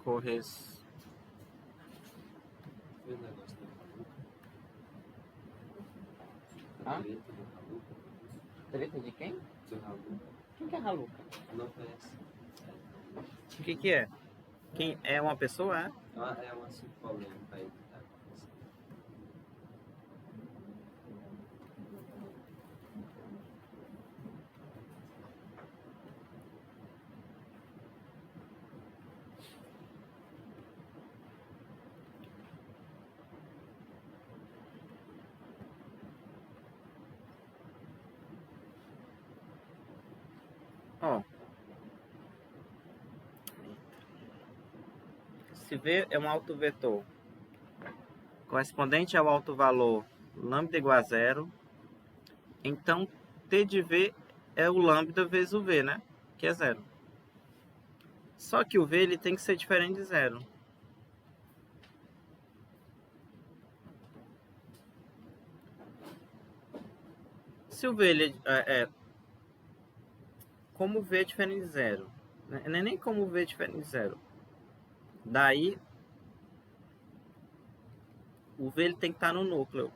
Corres. Viu o negócio da Haluca? Hã? A treta do Haluca. Treta de quem? Do Haluca. Quem que é Haluca? Não conhece. O que é? Quem é uma pessoa, é? É um assunto polêmico aí que tá acontecendo. Ó. Se V é um autovetor correspondente ao autovalor lambda igual a zero, então T de V é o lambda vezes o V, né? Que é 0. Só que o V ele tem que ser diferente de 0. Se o V ele como o V é diferente de 0, não é nem como o V é diferente de 0. Daí o V ele tem que estar no núcleo.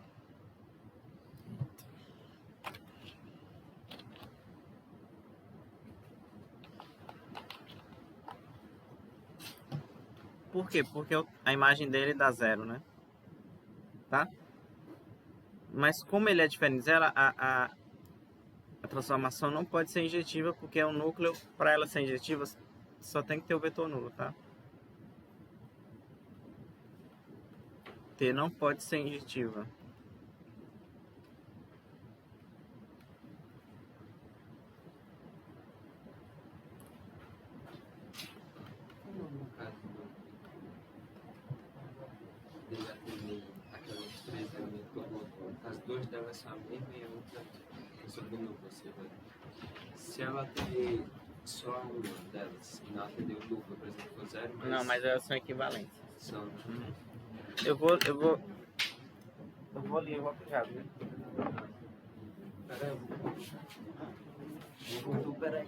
Por quê? Porque a imagem dele dá 0, né? Tá? Mas como ele é diferente de 0, a transformação não pode ser injetiva, porque o núcleo, para ela ser injetiva, só tem que ter o vetor nulo, tá? T não pode ser injetiva. No caso dele atender aquelas 3 elementos que eu coloquei, as 2 delas são a mesma e a outra é sobre o núcleo, ou seja, se ela atender só uma delas e não atender o núcleo, por exemplo, for 0, Não, mas elas são equivalentes. são. Eu vou ali, eu vou aplicar, viu? Peraí, peraí.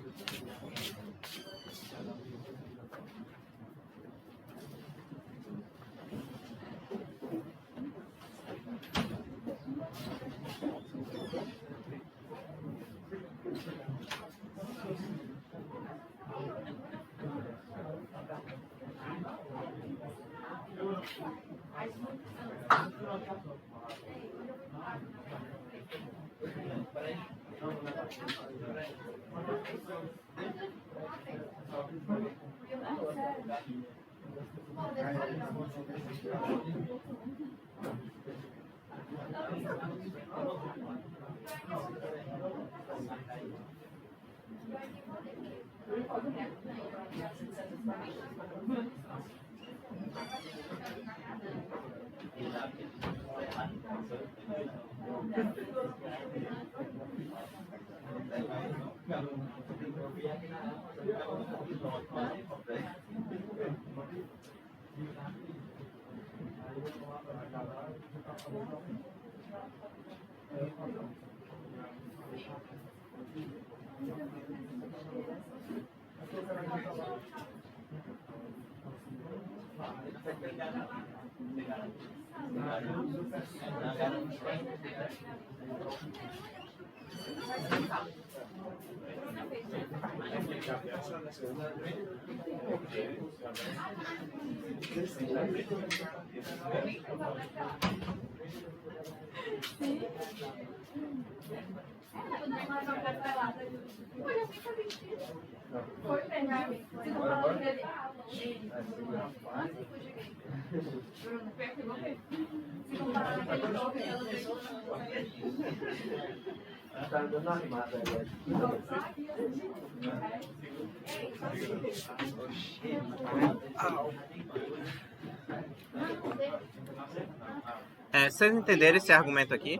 Vocês entenderam esse argumento aqui?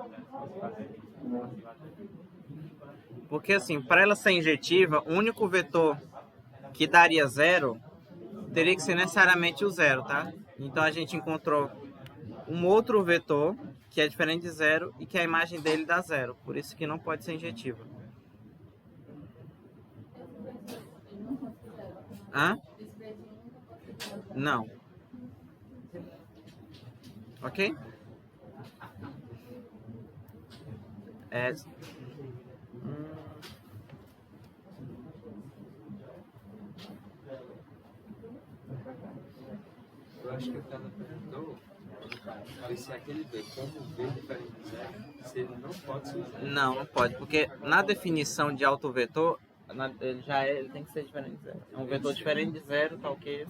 Porque assim, para ela ser injetiva, o único vetor que daria 0 teria que ser necessariamente o 0, tá? Então a gente encontrou um outro vetor que é diferente de 0 e que a imagem dele dá 0. Por isso que não pode ser injetiva. Hã? Não. Ok? Eu acho que o cara perguntou se aquele V, como V diferente de 0, se ele não pode ser usado. Não, não pode, porque na definição de autovetor, ele tem que ser diferente de 0. É um vetor diferente de 0, tá ok?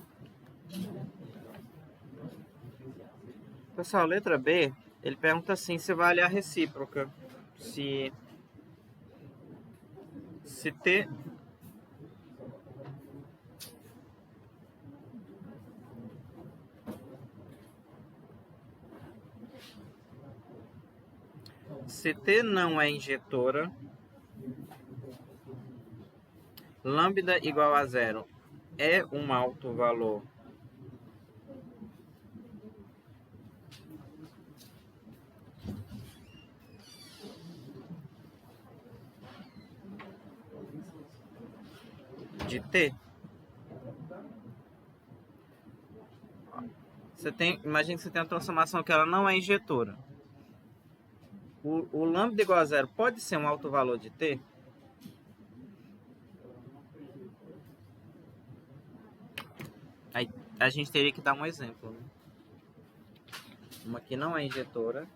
Pessoal, letra B, ele pergunta assim, se vale a recíproca. Se T... Se T não é injetora, lambda igual a zero é um alto valor de t? Imagina que você tem uma transformação que ela não é injetora. O lambda igual a zero pode ser um alto valor de t? Aí a gente teria que dar um exemplo, né? Uma que não é injetora.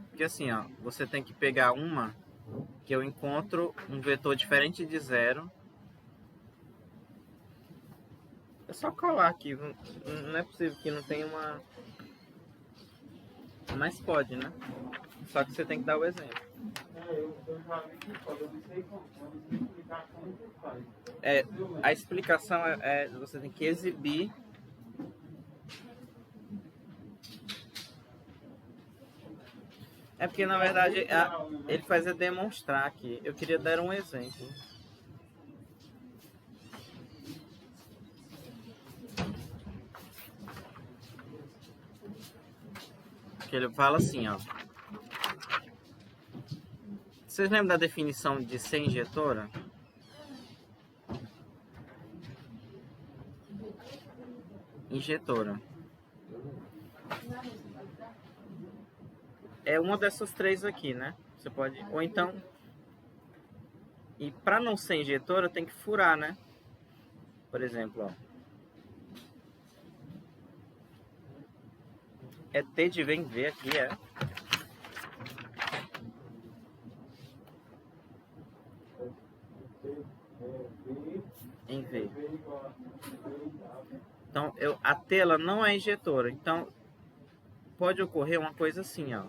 Porque assim, ó, você tem que pegar uma que eu encontro um vetor diferente de zero. É só colar aqui, não é possível que não tenha uma... Mas pode, né? Só que você tem que dar o exemplo. Eu já vi que pode, eu não sei como, eu não sei explicar como que faz. A explicação você tem que exibir. É porque na verdade ele faz demonstrar aqui. Eu queria dar um exemplo. Que ele fala assim, ó. Vocês lembram da definição de ser injetora? Injetora é uma dessas três aqui, né? Você pode, ou então, e para não ser injetora tem que furar, né? Por exemplo, ó. É T de vem ver aqui, é. Em V. Então, a tela não é injetora. Então, pode ocorrer uma coisa assim, ó.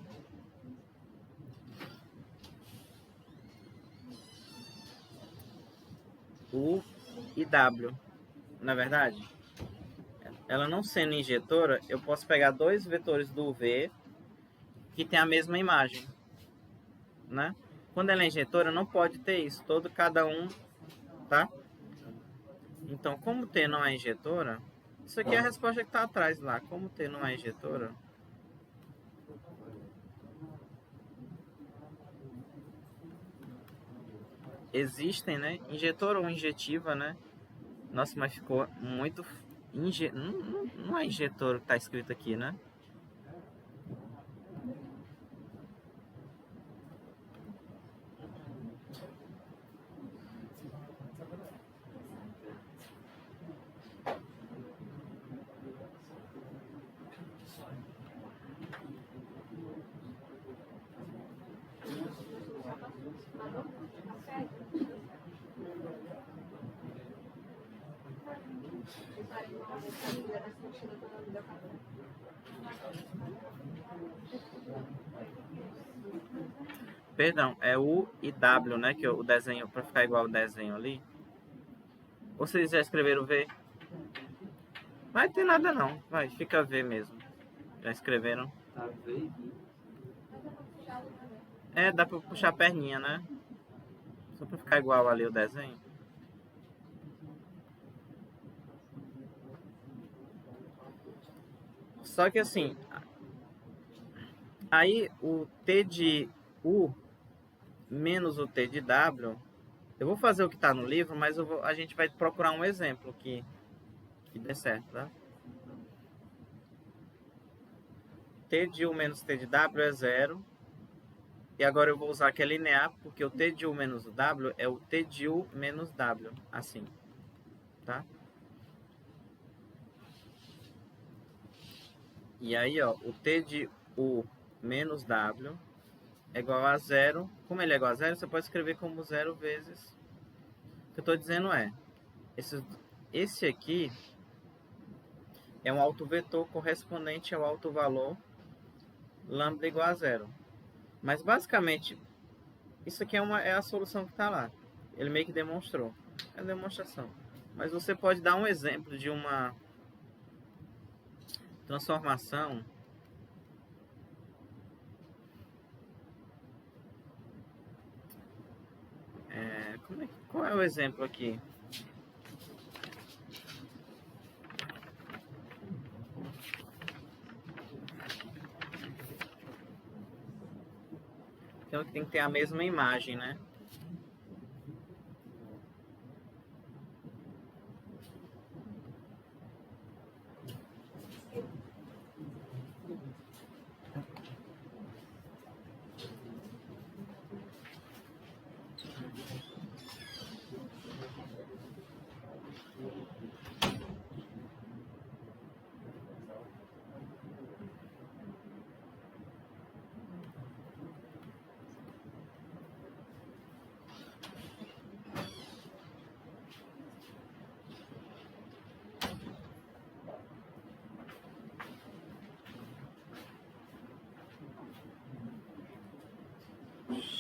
U e W. Na verdade, ela não sendo injetora, eu posso pegar dois vetores do V que tem a mesma imagem, né? Quando ela é injetora, não pode ter isso. Cada um, tá? Então, como T não é injetora, isso aqui é a resposta que está atrás lá. Como T não é injetora, existem, né? Injetora ou injetiva, né? Nossa, mas ficou muito... Não é injetora que está escrito aqui, né? Perdão, é U e W, né? Que o desenho, para ficar igual o desenho ali. Ou vocês já escreveram V? Vai ter nada não, vai, fica V mesmo. Já escreveram? Tá V. Dá pra puxar a perninha, né? Só pra ficar igual ali o desenho. Só que assim, aí o T de U menos o T de W, eu vou fazer o que está no livro, mas a gente vai procurar um exemplo que dê certo, tá? T de U menos T de W é zero. E agora eu vou usar que é linear, porque o T de U menos o W é o T de U menos W, assim, tá? E aí, ó, o T de U menos W é igual a zero. Como ele é igual a zero, você pode escrever como zero vezes. O que eu estou dizendo é, esse aqui é um autovetor correspondente ao autovalor lambda igual a zero. Mas basicamente, isso aqui é a solução que está lá. Ele meio que demonstrou. É a demonstração. Mas você pode dar um exemplo de uma transformação qual é o exemplo aqui? Então tem que ter a mesma imagem, né?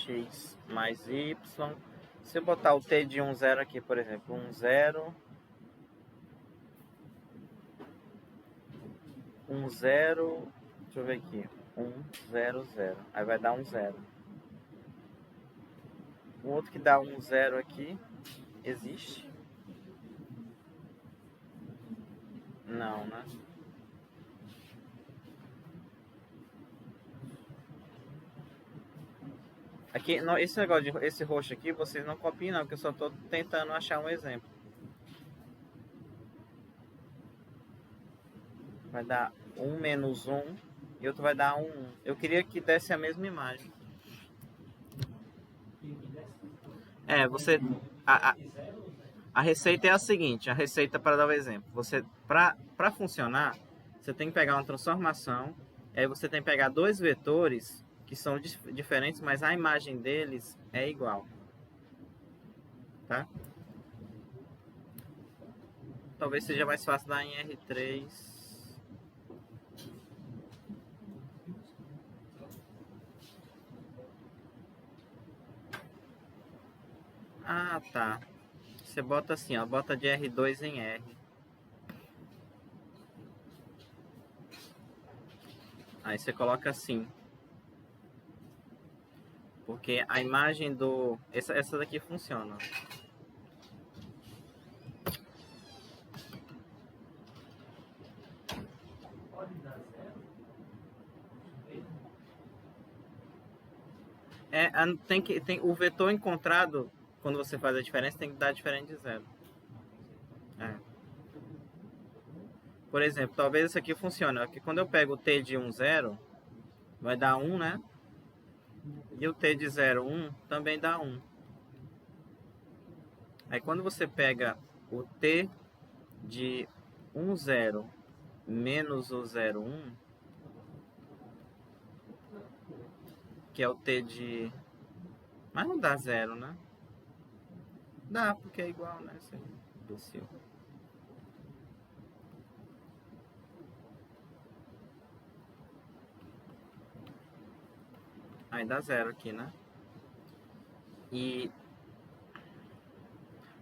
X mais Y. Se eu botar o T de 1, 0 aqui, por exemplo, 1, 0, 1, 0, deixa eu ver aqui, 1, 0, 0, aí vai dar 1, 0. O outro que dá 1, 0 aqui, existe? Não, né? Aqui, esse negócio de esse roxo aqui, vocês não copiem não, porque eu só estou tentando achar um exemplo. Vai dar 1 menos 1 e outro vai dar 1, 1. Eu queria que desse a mesma imagem. Você... A receita é a seguinte, a receita para dar o exemplo. Você, para funcionar, você tem que pegar uma transformação, aí você tem que pegar dois vetores que são diferentes, mas a imagem deles é igual. Tá? Talvez seja mais fácil dar em R3. Ah, tá. Você bota assim, ó, bota de R2 em R. Aí você coloca assim. Porque a imagem do... Essa daqui funciona. O vetor encontrado, quando você faz a diferença, tem que dar diferente de zero. Por exemplo, talvez isso aqui funcione. Aqui, quando eu pego o t de 1, 0, vai dar 1, né? E o t de 0, 1 também dá 1. Aí quando você pega o t de 1, 0 menos o 0, 1, que é o t de... Mas não dá 0, né? Dá, porque é igual, né? Imbecil. Aí dá 0 aqui, né? E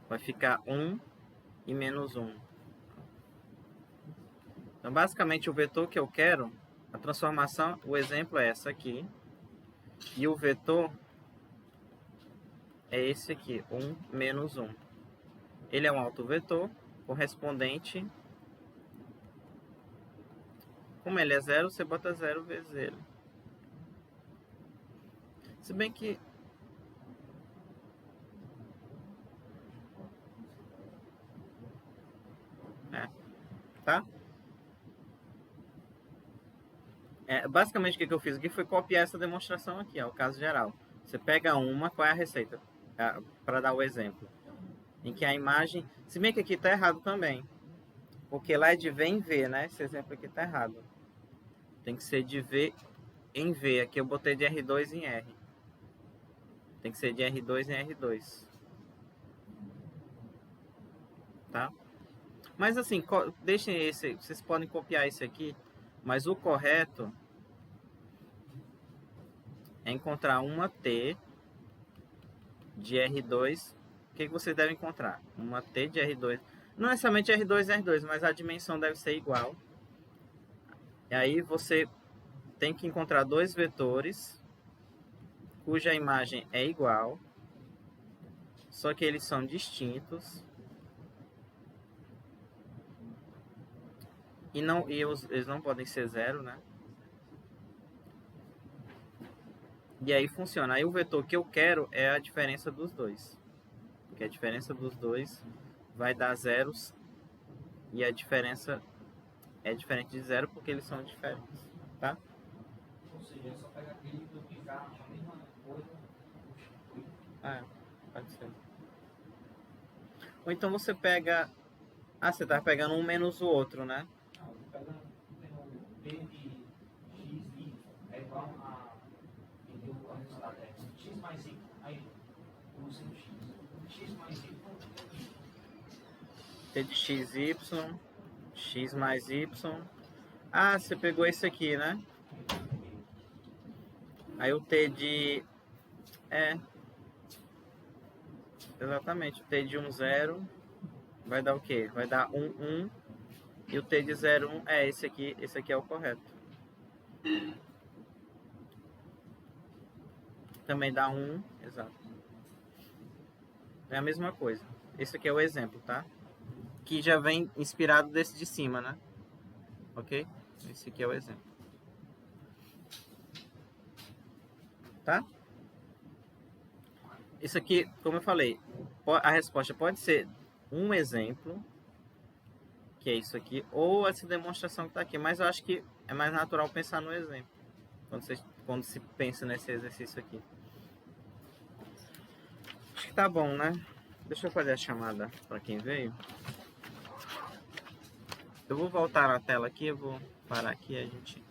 vai ficar 1 e menos 1. Então, basicamente, o vetor que eu quero, a transformação, o exemplo é essa aqui. E o vetor é esse aqui, 1 menos 1. Ele é um autovetor correspondente. Como ele é 0, você bota 0 vezes ele. Se bem que... tá? Basicamente o que eu fiz aqui foi copiar essa demonstração aqui, ó, o caso geral. Você pega uma, qual é a receita? Para dar o exemplo. Em que a imagem... Se bem que aqui está errado também. Porque lá é de V em V, né? Esse exemplo aqui está errado. Tem que ser de V em V. Aqui eu botei de R2 em R. Tem que ser de R2 em R2. Tá? Mas assim, deixem esse... Vocês podem copiar esse aqui. Mas o correto é encontrar uma T de R2. O que vocês devem encontrar? Uma T de R2. Não necessariamente R2 e R2, mas a dimensão deve ser igual. E aí você tem que encontrar dois vetores cuja imagem é igual, só que eles são distintos e eles não podem ser zero, né? E aí funciona. Aí o vetor que eu quero é a diferença dos dois. Porque a diferença dos dois vai dar zeros e a diferença é diferente de zero porque eles são diferentes, tá? Ou seja, é só pegar aquele e duplicar a mesma coisa. Pode ser. Ou então você pega... Ah, você tá pegando um menos o outro, né? Não, pegando o P de x, y é igual a... Entendeu? O resultado é x mais y. Aí, como sendo x. X mais y. T de xy, x mais y. Ah, você pegou esse aqui, né? Aí o T de... Exatamente. O T de 1, 0 vai dar o quê? Vai dar 1, 1. E o T de 0, 1 é esse aqui. Esse aqui é o correto. Também dá 1. Exato. É a mesma coisa. Esse aqui é o exemplo, tá? Que já vem inspirado desse de cima, né? Ok? Esse aqui é o exemplo. Tá? Isso aqui, como eu falei, a resposta pode ser um exemplo, que é isso aqui, ou essa demonstração que está aqui. Mas eu acho que é mais natural pensar no exemplo, quando se pensa nesse exercício aqui. Acho que tá bom, né? Deixa eu fazer a chamada para quem veio. Eu vou voltar na tela aqui, eu vou parar aqui e a gente